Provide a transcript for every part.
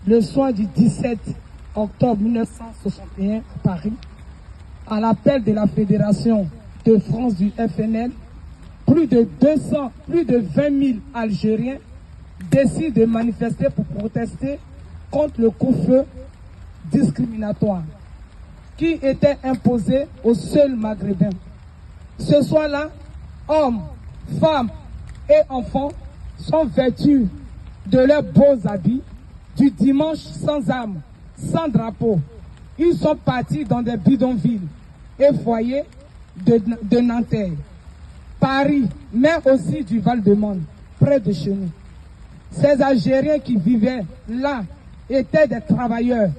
le soir du 17 octobre 1961 à Paris, à l'appel de la Fédération de France du FNL, plus de 20 000 Algériens décident de manifester pour protester contre le couvre-feu discriminatoire qui était imposé aux seuls Maghrébins. Ce soir-là, hommes, femmes et enfants sont vêtus de leurs beaux habits du dimanche sans armes, sans drapeau. Ils sont partis dans des bidonvilles et foyers de Nanterre, Paris, mais aussi du Val-de-Marne, près de chez nous. Ces Algériens qui vivaient là étaient des travailleurs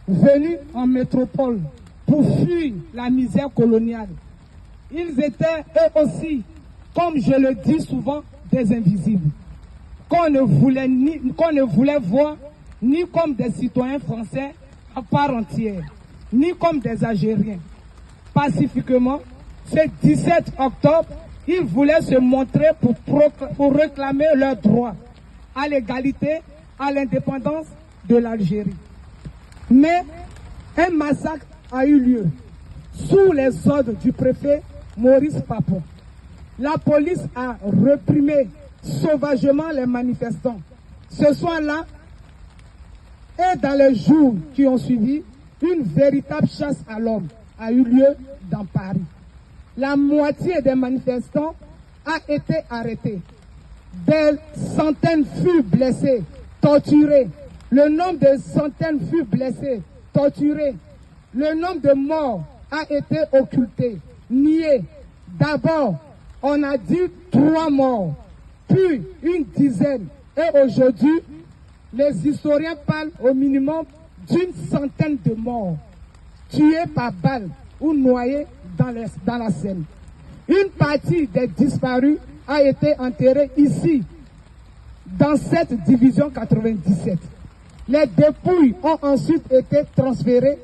venus en métropole pour fuir la misère coloniale. Ils étaient eux aussi, comme je le dis souvent, des invisibles, qu'on ne voulait voir ni comme des citoyens français à part entière, ni comme des Algériens. Pacifiquement, ce 17 octobre, ils voulaient se montrer pour réclamer leurs droits à l'égalité, à l'indépendance de l'Algérie. Mais un massacre a eu lieu sous les ordres du préfet Maurice Papon. La police a réprimé sauvagement les manifestants. Ce soir-là, et dans les jours qui ont suivi, une véritable chasse à l'homme a eu lieu dans Paris. La moitié des manifestants a été arrêtés. Des centaines furent blessés, torturés. Le nombre de centaines fut blessé, torturé. Le nombre de morts a été occulté, nié. D'abord, on a dit 3 morts, puis une dizaine. Et aujourd'hui, les historiens parlent au minimum d'une centaine de morts, tués par balle ou noyés dans la Seine. Une partie des disparus a été enterrée ici, dans cette division 97. Les dépouilles ont ensuite été transférées.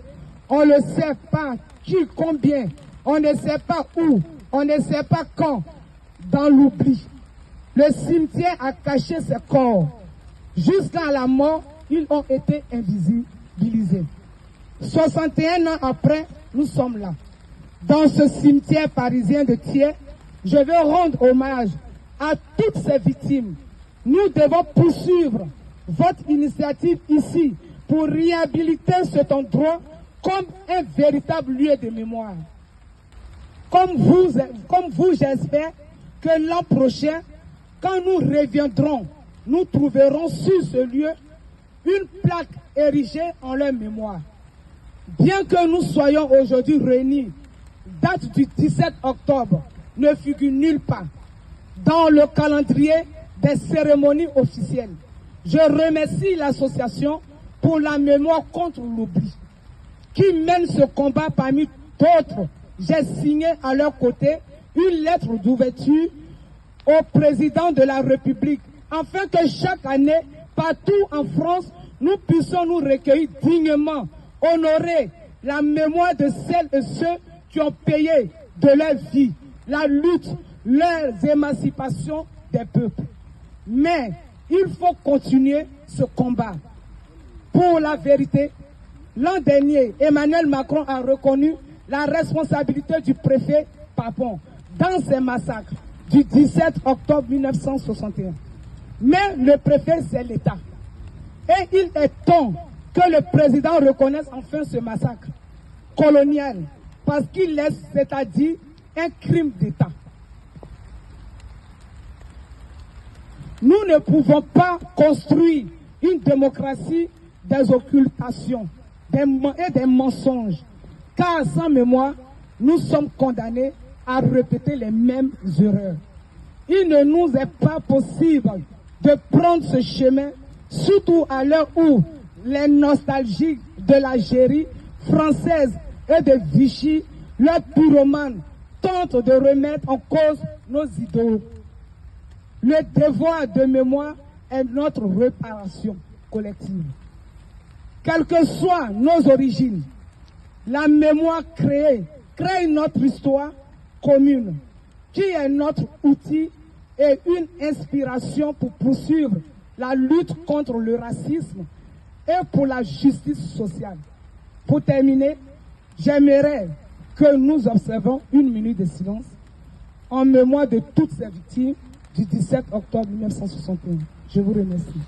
On ne sait pas qui, combien, on ne sait pas où, on ne sait pas quand, dans l'oubli. Le cimetière a caché ces corps. Jusqu'à la mort, ils ont été invisibilisés. 61 ans après, nous sommes là. Dans ce cimetière parisien de Thiers, je veux rendre hommage à toutes ces victimes. Nous devons poursuivre votre initiative ici pour réhabiliter cet endroit comme un véritable lieu de mémoire. Comme vous, j'espère que l'an prochain, quand nous reviendrons, nous trouverons sur ce lieu une plaque érigée en leur mémoire. Bien que nous soyons aujourd'hui réunis, date du 17 octobre ne figure nulle part dans le calendrier des cérémonies officielles. Je remercie l'association pour la mémoire contre l'oubli qui mène ce combat parmi d'autres. J'ai signé à leur côté une lettre d'ouverture au président de la République afin que chaque année, partout en France, nous puissions nous recueillir dignement, honorer la mémoire de celles et ceux qui ont payé de leur vie, la lutte, leurs émancipations des peuples. Mais il faut continuer ce combat. Pour la vérité, l'an dernier, Emmanuel Macron a reconnu la responsabilité du préfet Papon dans ces massacres du 17 octobre 1961. Mais le préfet, c'est l'État. Et il est temps que le président reconnaisse enfin ce massacre colonial, parce qu'il est, c'est-à-dire, un crime d'État. Nous ne pouvons pas construire une démocratie des occultations et des mensonges, car sans mémoire, nous sommes condamnés à répéter les mêmes erreurs. Il ne nous est pas possible de prendre ce chemin, surtout à l'heure où les nostalgiques de l'Algérie française et de Vichy, leurs pyromanes, tentent de remettre en cause nos idéaux. Le devoir de mémoire est notre réparation collective. Quelles que soient nos origines, la mémoire crée notre histoire commune, qui est notre outil et une inspiration pour poursuivre la lutte contre le racisme et pour la justice sociale. Pour terminer, j'aimerais que nous observons une minute de silence en mémoire de toutes ces victimes du 17 octobre 1961. Je vous remercie.